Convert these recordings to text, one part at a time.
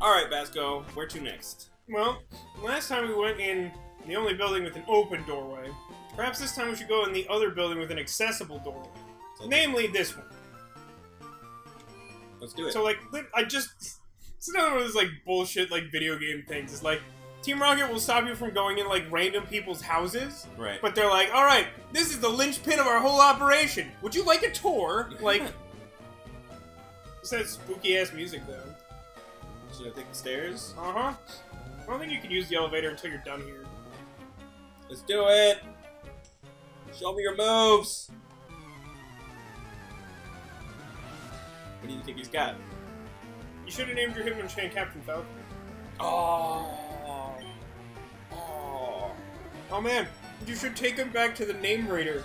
Alright, Vasco, where to next? Well, last time we went in the only building with an open doorway. Perhaps this time we should go in the other building with an accessible doorway. Namely, this one. Let's do it. So, like, it's another one of those, like, bullshit, like, video game things. It's like, Team Rocket will stop you from going in, like, random people's houses. Right. But they're like, alright, this is the linchpin of our whole operation. Would you like a tour? Like, it's that spooky-ass music, though. Should I take the stairs? Uh-huh. I don't think you can use the elevator until you're done here. Let's do it! Show me your moves! What do you think he's got? You should have named your Hitmonchan Captain Falcon. Oh. Oh man, you should take him back to the Name Raider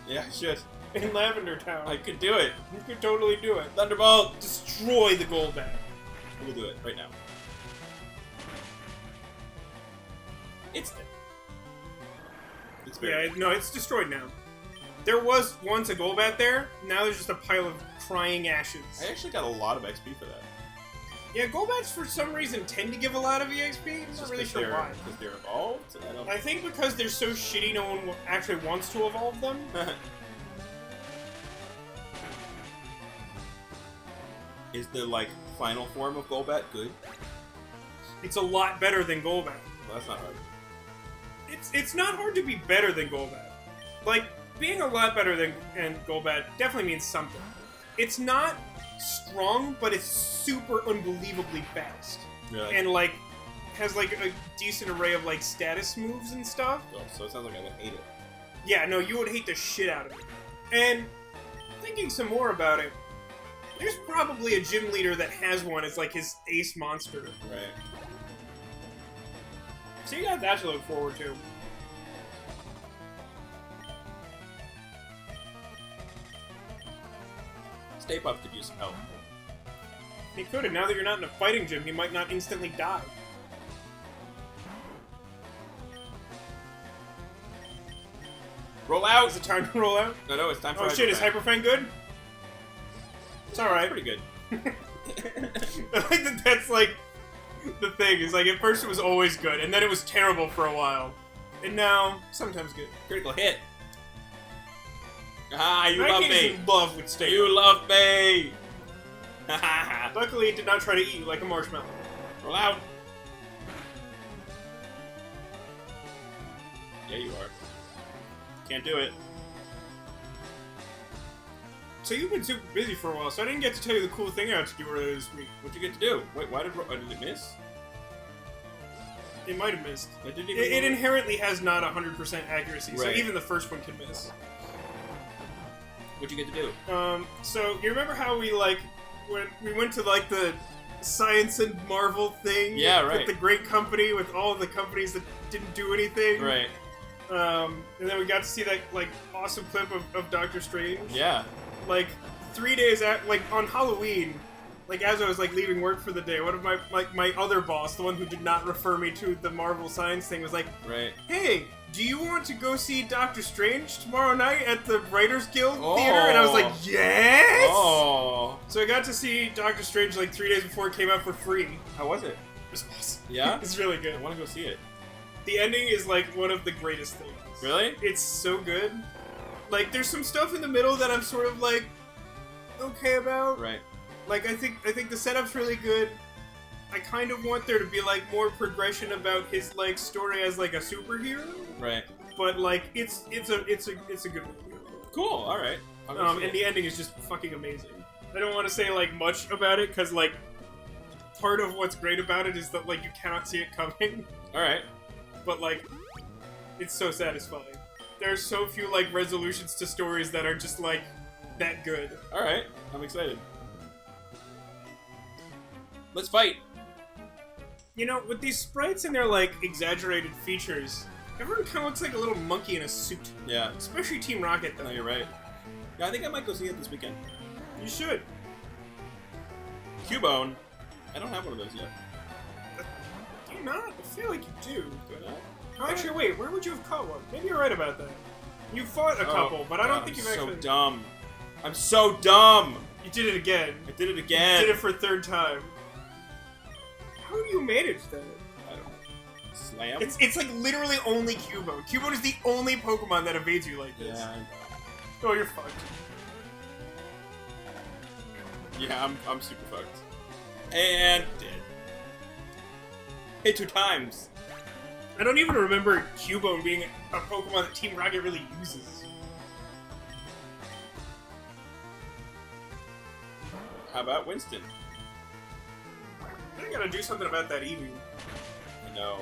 Yeah, I should. in Lavender Town. I could do it. You could totally do it. Thunderbolt! Destroy the Golbat. We'll do it right now. Instant. It's very... Yeah, no, it's destroyed now. There was once a Golbat there, now there's just a pile of crying ashes. I actually got a lot of XP for that. Yeah, Golbats for some reason tend to give a lot of EXP. I'm not really sure why. Because they're evolved? I think because they're so shitty no one actually wants to evolve them. Is the, like, final form of Golbat good? It's a lot better than Golbat. Well, that's not hard. It's not hard to be better than Golbat. Like, being a lot better than Golbat definitely means something. It's not strong, but it's super unbelievably fast. Really? And, like, has, like, a decent array of, like, status moves and stuff. Oh, so it sounds like I would hate it. Yeah, no, you would hate the shit out of it. And, thinking some more about it, there's probably a gym leader that has one as, like, his ace monster. Right. So you got that to look forward to. Stay Puft could use some help. He could, and now that you're not in a fighting gym, he might not instantly die. Roll out! Is it time to roll out? No, it's time for Oh shit, is Hyperfang good? It's alright. Pretty good. I like that that's like the thing, is like at first it was always good, and then it was terrible for a while. And now, sometimes good. Critical hit. Ah, you love me. in love with steak. You love me. Luckily, it did not try to eat you like a marshmallow. Roll out. Yeah, you are. Can't do it. So you've been super busy for a while, so I didn't get to tell you the cool thing I had to do earlier this week. What'd you get to do? Wait, why did it miss? It might have missed. It didn't even It inherently has not 100% accuracy, so Right. even the first one can miss. What'd you get to do? So you remember how we, like, when we went to, like, the Science and Marvel thing? Yeah, right. With the great company, with all the companies that didn't do anything? Right. And then we got to see that, like, awesome clip of Doctor Strange. Yeah. Like, 3 days after, like, on Halloween, like, as I was, like, leaving work for the day, one of my other boss, the one who did not refer me to the Marvel Science thing, was like, Right. hey, do you want to go see Doctor Strange tomorrow night at the Writers Guild Theater? And I was like, yes! Oh. So I got to see Doctor Strange, like, 3 days before it came out for free. How was it? It was awesome. Yeah? It's really I good. want to go see it. The ending is, like, one of the greatest things. Really? It's so good. Like, there's some stuff in the middle that I'm sort of, like, okay about. Right. Like, I think the setup's really good. I kind of want there to be, like, more progression about his, like, story as, like, a superhero. Right. But, like, it's a good movie. Cool. All right. And the ending is just fucking amazing. I don't want to say, like, much about it, because, like, part of what's great about it is that, like, you cannot see it coming. All right. But, like, it's so satisfying. There are so few, like, resolutions to stories that are just, like, that good. All right. I'm excited. Let's fight. You know, with these sprites and their, like, exaggerated features, everyone kind of looks like a little monkey in a suit. Yeah. Especially Team Rocket, though. No, you're right. Yeah, I think I might go see it this weekend. You should. Cubone. I don't have one of those yet. Do you not? I feel like you do. Do I not? Oh, actually, wait. Where would you have caught one? Maybe you're right about that. You fought a couple, but I don't think you've actually... I'm so dumb. I'm so dumb! You did it again. I did it again. You did it for a third time. How do you manage that? I don't know. Slam? It's like literally only Cubone. Cubone is the only Pokemon that evades you like this. Yeah, I know. Oh, you're fucked. Yeah, I'm super fucked. And dead. Hit 2 times. I don't even remember Cubone being a Pokemon that Team Rocket really uses. How about Winston? I gotta do something about that Eevee. I know.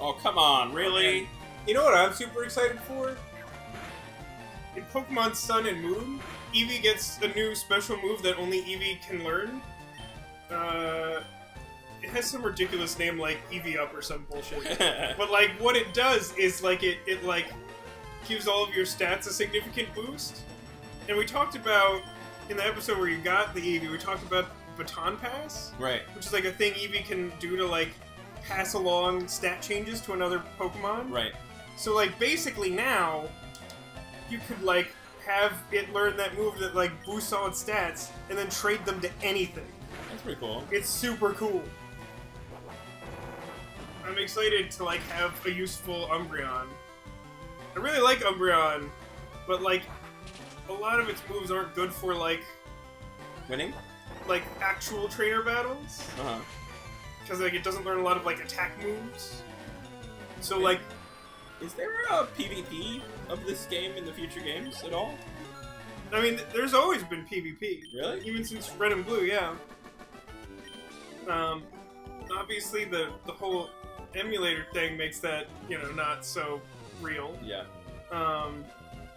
Oh, come on, really? You know what I'm super excited for? In Pokemon Sun and Moon, Eevee gets a new special move that only Eevee can learn. It has some ridiculous name like Eevee Up or some bullshit. But like, what it does is like it like gives all of your stats a significant boost. And we talked about in the episode where you got the Eevee, we talked about Baton Pass, Right. which is like a thing Eevee can do to like pass along stat changes to another Pokemon. Right. So like basically now you could like have it learn that move that like boosts all its stats and then trade them to anything. That's pretty cool. It's super cool. I'm excited to like have a useful Umbreon. I really like Umbreon, but like a lot of its moves aren't good for like Winning? actual trainer battles. Uh-huh. Because like it doesn't learn a lot of like attack moves. So like, Is there a PvP of this game in the future games at all? I mean, there's always been PvP. Really? Even since Red and Blue, yeah. Obviously the whole emulator thing makes that, you know, not so real. Yeah.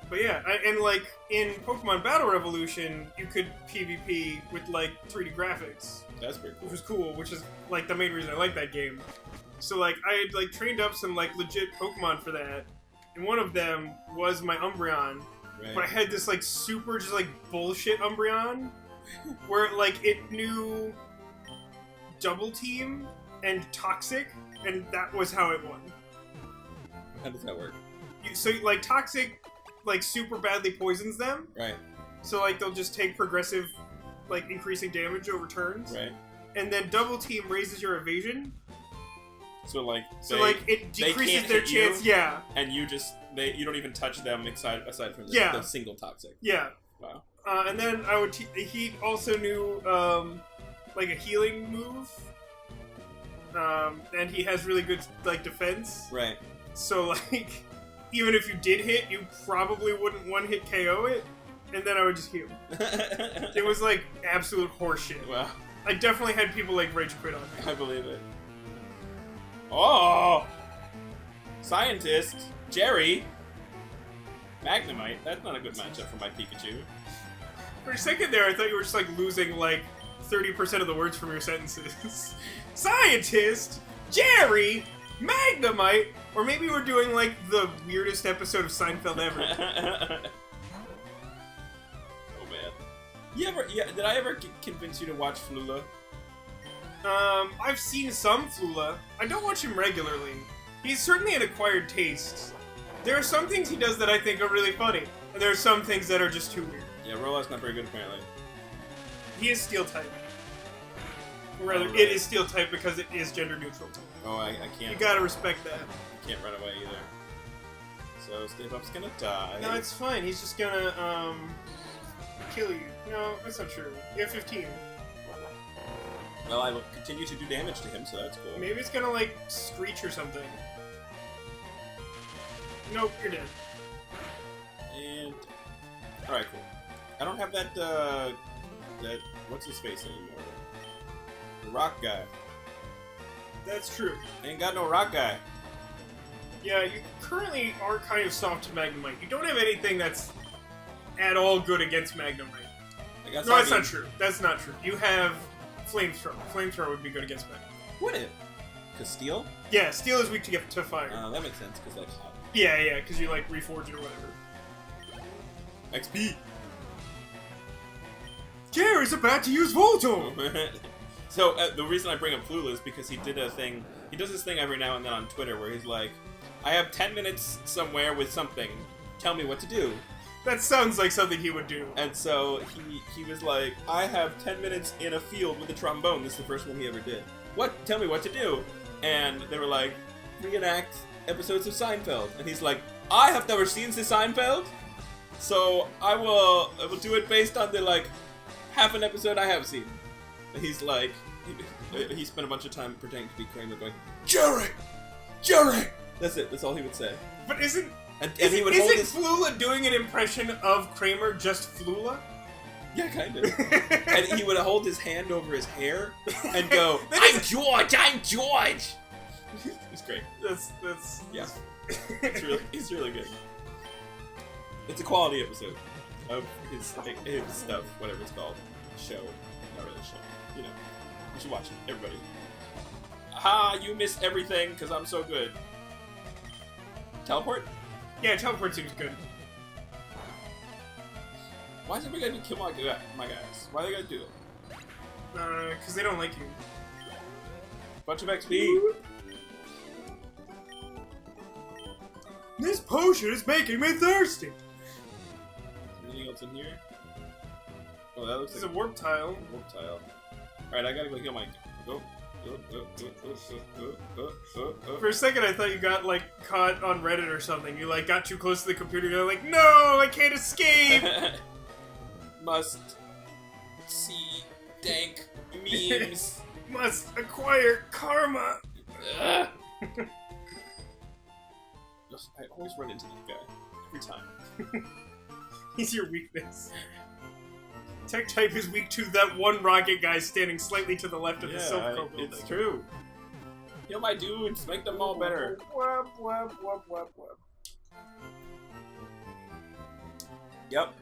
But yeah, and like in Pokemon Battle Revolution, you could PvP with like 3D graphics, That's pretty cool. which was cool, which is like the main reason I like that game. So like I had like trained up some like legit Pokemon for that, and one of them was my Umbreon. Right. But I had this like super just like bullshit Umbreon, where like it knew Double Team and Toxic, and that was how it won. How does that work? So like Toxic like super badly poisons them, Right. so like they'll just take progressive like increasing damage over turns. Right. And then Double Team raises your evasion, So like so like it they decreases can't their hit you? chance. Yeah, and you don't even touch them aside from Yeah. the single toxic. yeah. Wow. And then I would he also knew like a healing move, and he has really good like defense. Right. So like even if you did hit, you probably wouldn't one hit KO it, and then I would just heal. It was like absolute horseshit. Wow. I definitely had people like rage quit on me. I believe it. Oh! Scientist! Jerry! Magnemite. That's not a good matchup for my Pikachu. For a second there, I thought you were just like losing like 30% of the words from your sentences. Scientist! Jerry! Magnemite! Or maybe we're doing like the weirdest episode of Seinfeld ever. Oh man. Did I ever convince you to watch Flula? I've seen some Flula. I don't watch him regularly. He's certainly an acquired taste. There are some things he does that I think are really funny, and there are some things that are just too weird. Yeah, Rolf's not very good apparently. He is steel type. Or rather, Right. it is steel type because it is gender neutral. Oh, I can't. You gotta respect that. Can't run away either. So Silph's gonna die. No, it's fine. He's just gonna, kill you. No, that's not true. You have 15. Well, I will continue to do damage to him, so that's cool. Maybe it's gonna, like, screech or something. Nope, you're dead. And alright, cool. I don't have that what's his face anymore. The rock guy. That's true. I ain't got no rock guy. Yeah, you currently are kind of soft to Magnemite. You don't have anything that's at all good against Magnemite. I got No, that's Soggy. not true. That's not true. You have Flamethrower. Flamethrower would be good against Magnemite. Would it? Cause steel? Yeah, Steel is weak to fire. That makes sense, cause like hot. Yeah, because you, like, reforge it or whatever. XP! Jerry's about to use Voltortle! So, the reason I bring up Flula is because he does this thing every now and then on Twitter where he's like, I have 10 minutes somewhere with something, tell me what to do. That sounds like something he would do. And so he was like, I have 10 minutes in a field with a trombone. This is the first one he ever did. What? Tell me what to do. And they were like, reenact episodes of Seinfeld. And he's like, I have never seen the Seinfeld, so I will do it based on the like half an episode I have seen. And he's like, he spent a bunch of time pretending to be Kramer, going, Jerry! That's it. That's all he would say. But isn't he would hold his... Flula doing an impression of Kramer just Flula? Yeah, kind of. And he would hold his hand over his hair and go, I'm George! He's great. That's yeah. He's really good. It's a quality episode of his stuff, whatever it's called. Show. Not really a show. You know. You should watch it, everybody. Ha! You missed everything because I'm so good. Teleport? Yeah, teleport seems good. Why is everybody gonna kill my guys? Why they gotta do it? Because they don't like you. Bunch of XP. This potion is making me thirsty. Anything else in here? Oh, that looks like a warp tile. Warp tile. Alright, I gotta go heal my... Go. For a second, I thought you got, like, caught on Reddit or something. You, like, got too close to the computer. You're like, no, I can't escape! Must see dank memes. Must acquire karma. I always run into that guy. Every time. He's your weakness. Tech type is weak to that one rocket guy standing slightly to the left of the Silph Co building. It's true. Heal my dudes, make them all better. Wap. Yep.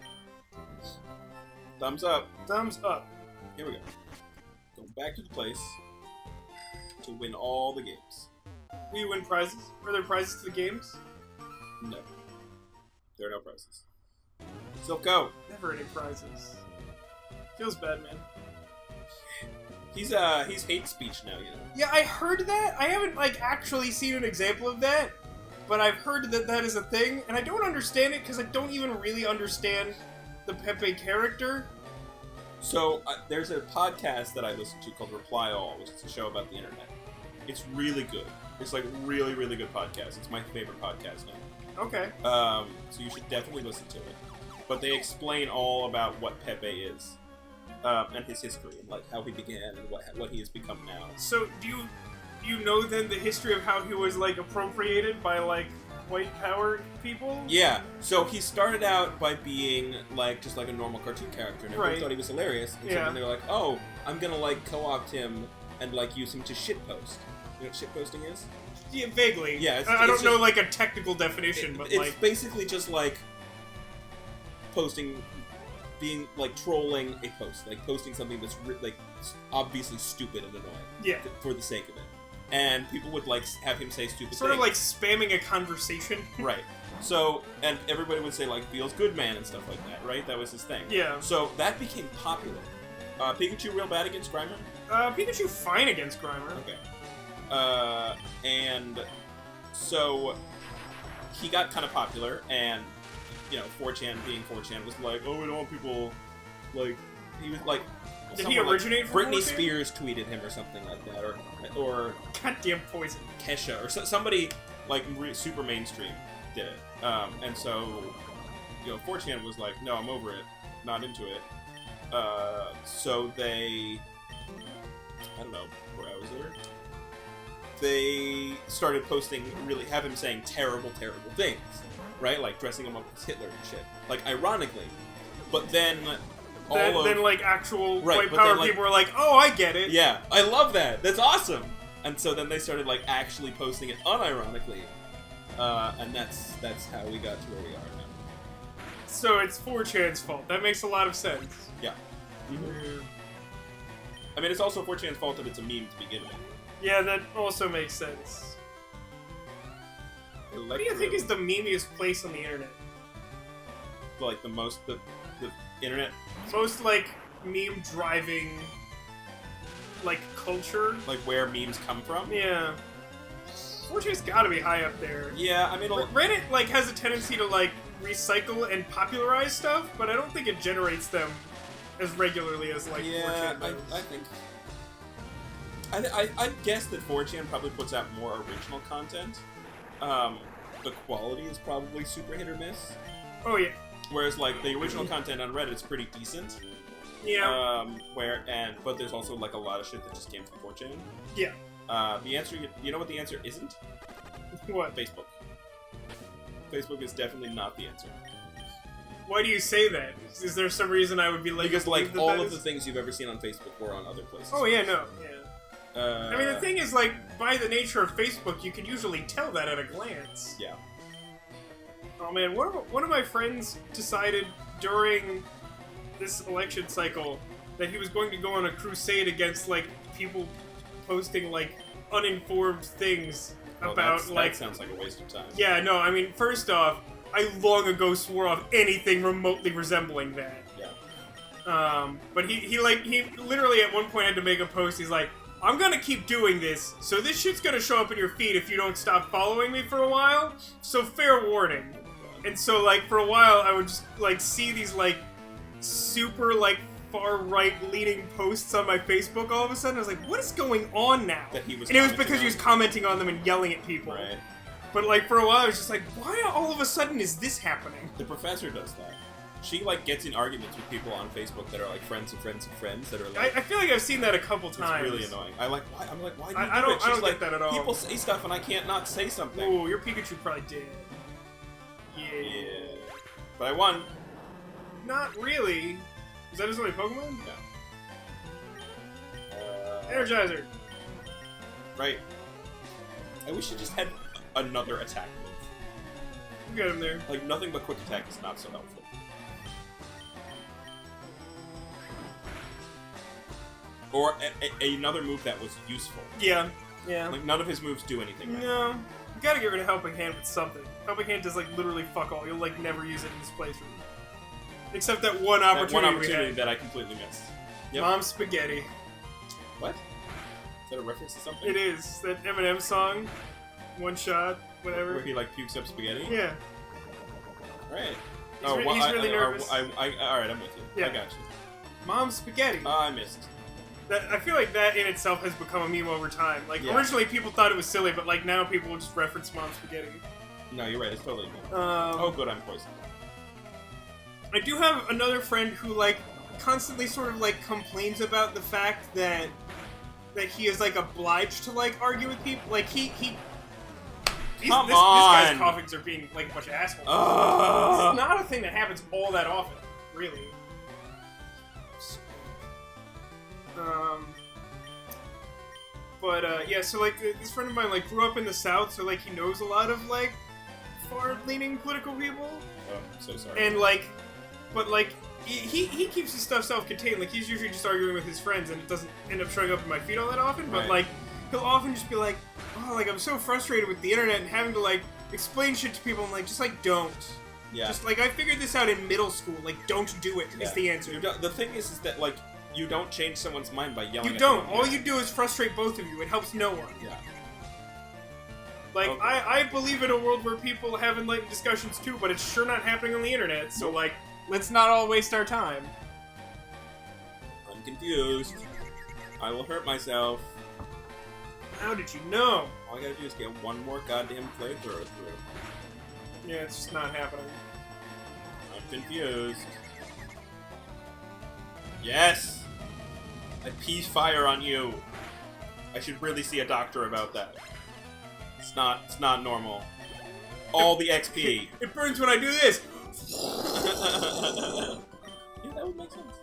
Thumbs up. Thumbs up. Here we go. Go back to the place to win all the games. Will you win prizes? Are there prizes to the games? No. There are no prizes. Silph Co. Never any prizes. Feels bad, man. He's hate speech now, you know. Yeah, I heard that. I haven't, like, actually seen an example of that, but I've heard that that is a thing, and I don't understand it because I don't even really understand the Pepe character. So, there's a podcast that I listen to called Reply All, which is a show about the internet. It's really good. It's, like, really, really good podcast. It's my favorite podcast now. Okay. So you should definitely listen to it. But they explain all about what Pepe is. And his history, and like how he began, and what he has become now. So, do you know then the history of how he was like appropriated by like white power people? Yeah. So he started out by being like just like a normal cartoon character, and everyone thought he was hilarious. And so then they were like, "Oh, I'm gonna like co-opt him and like use him to shitpost." You know what shitposting is? Yeah, vaguely. Yeah. I don't know like a technical definition, but it's like basically just like posting. Being like trolling a post, like posting something that's like obviously stupid and annoying. Yeah. For the sake of it, and people would like have him say stupid sort things. of like spamming a conversation. Right. So, and everybody would say like feels good man and stuff like that. Right. That was his thing. Yeah. So that became popular. Pikachu real bad against Grimer? Pikachu fine against Grimer. Okay. And so he got kind of popular, and you know, 4chan being 4chan was like, oh, we don't want people, like, he was like... Did he originate from Britney 4chan? Spears tweeted him or something like that, or goddamn Poison. Kesha, or somebody, like, super mainstream did it. And so, you know, 4chan was like, no, I'm over it, not into it. So they, I don't know, browser? They started posting, have him saying terrible, terrible things. Right? Like, dressing him up as Hitler and shit. Like, ironically. But then... Then like, actual white but power then, like, people were like, oh, I get it. Yeah, I love that! That's awesome! And so then they started, like, actually posting it unironically. And that's how we got to where we are now. So it's 4chan's fault. That makes a lot of sense. Yeah. Mm-hmm. I mean, it's also 4chan's fault that it's a meme to begin with. Yeah, that also makes sense. What do you think is the memeiest place on the internet? Like the internet? Most like meme driving like culture? Like where memes come from? Yeah. 4chan's gotta be high up there. Yeah, I mean... Reddit like has a tendency to like recycle and popularize stuff, but I don't think it generates them as regularly as like 4chan does. I think. I guess that 4chan probably puts out more original content. The quality is probably super hit or miss. Oh yeah. Whereas like the original content on Reddit is pretty decent. Yeah. But there's also like a lot of shit that just came from 4chan. Yeah. The answer, you know what the answer isn't? What? Facebook. Facebook is definitely not the answer. Why do you say that? Is there some reason I would be like? Because like all of the things you've ever seen on Facebook were on other places. Oh yeah, no, yeah. I mean, the thing is, like, by the nature of Facebook, you can usually tell that at a glance. Yeah. Oh man, one of my friends decided during this election cycle that he was going to go on a crusade against like people posting like uninformed things about like. That sounds like a waste of time. Yeah, no, I mean, first off, I long ago swore off anything remotely resembling that. Yeah. But he literally at one point had to make a post. He's like, I'm gonna keep doing this, so this shit's gonna show up in your feed if you don't stop following me for a while. So fair warning. And so like for a while, I would just like see these like super like far right leaning posts on my Facebook. All of a sudden, I was like, what is going on now? That he was. And it was because he was commenting on them and yelling at people. Right. But like for a while, I was just like, why all of a sudden is this happening? The professor does that. She like gets in arguments with people on Facebook that are like friends of friends of friends that are like. I feel like I've seen that a couple times. It's really annoying. I'm like, why do you do I don't She's get like, that at all. People say stuff and I can't not say something. Ooh, your Pikachu probably did. Yeah. But I won. Not really. Is that his only Pokemon? No. Energizer. Right. I wish it just had another attack move. You got him there. Like, nothing but quick attack is not so helpful. Or another move that was useful. Yeah. Yeah. Like, none of his moves do anything right. No. You gotta get rid of Helping Hand with something. Helping Hand does, like, literally fuck all. You'll, like, never use it in this playthrough. Except that one opportunity, That one opportunity that I completely missed. Yep. Mom's Spaghetti. What? Is that a reference to something? It is. That Eminem song. One shot. Whatever. Where he, like, pukes up spaghetti? Yeah. Right. He's really nervous. Alright, I'm with you. Yeah. I got you. Mom's Spaghetti. I missed. I feel like that in itself has become a meme over time. Like, Yeah. originally people thought it was silly, but, like, now people will just reference Mom's Spaghetti. No, you're right. It's totally good. Oh, good. I'm poisoned. I do have another friend who, like, constantly sort of, like, complains about the fact that he is, like, obliged to, like, argue with people. Like, this guy's coughings are being, like, a bunch of assholes. This is not a thing that happens all that often, really. Yeah, so, like, this friend of mine, like, grew up in the South, so, like, he knows a lot of, like, far-leaning political people. Oh, I'm so sorry. And, like, but, like, he keeps his stuff self-contained. Like, he's usually just arguing with his friends, and it doesn't end up showing up in my feed all that often. But, Right. like, he'll often just be like, oh, like, I'm so frustrated with the internet and having to, like, explain shit to people. I'm like, just, like, don't. Yeah. Just, like, I figured this out in middle school. Like, don't do it, is the answer. The thing is that, like, you don't change someone's mind by yelling You at don't. them. All you do is frustrate both of you. It helps no one. Yeah. Like, Okay. I believe in a world where people have enlightened discussions too, but it's sure not happening on the internet, so, like, let's not all waste our time. I'm confused. I will hurt myself. How did you know? All I gotta do is get one more goddamn flamethrower through. Yeah, it's just not happening. I'm confused. Yes! I pee fire on you. I should really see a doctor about that. It's not normal. All the XP. It burns when I do this! Yeah, that would make sense.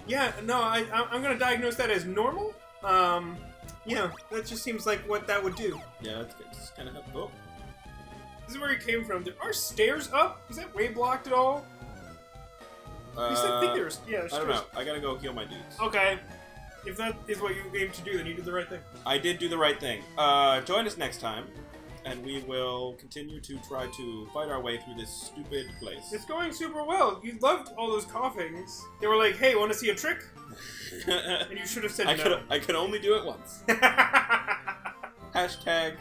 Yeah, no, I'm gonna diagnose that as normal. Yeah, that just seems like what that would do. Yeah, that's good. Just kind of have to go. This is where he came from. Are stairs up? Is that way blocked at all? You said I think there's I don't know. I gotta go heal my dudes. Okay. If that is what you aimed to do, then you did the right thing. I did do the right thing. Join us next time, and we will continue to try to fight our way through this stupid place. It's going super well. You loved all those coughings. They were like, hey, want to see a trick? And you should have said no. I could only do it once. Hashtag,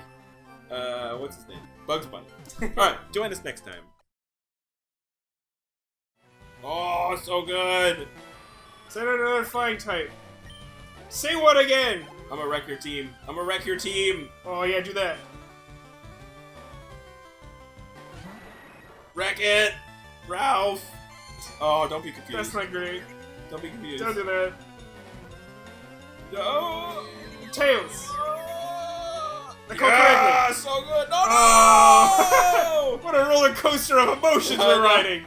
what's his name? Bugs Bunny. Alright, join us next time. Oh, so good. Send another flying type. Say what again? I'm gonna wreck your team. I'm gonna wreck your team. Oh yeah, do that. Wreck it, Ralph. Oh, don't be confused. That's not great. Don't be confused. Don't do that. No. Tails. I called Yeah, correctly. so good. No, no. Oh! What a roller coaster of emotions we're riding.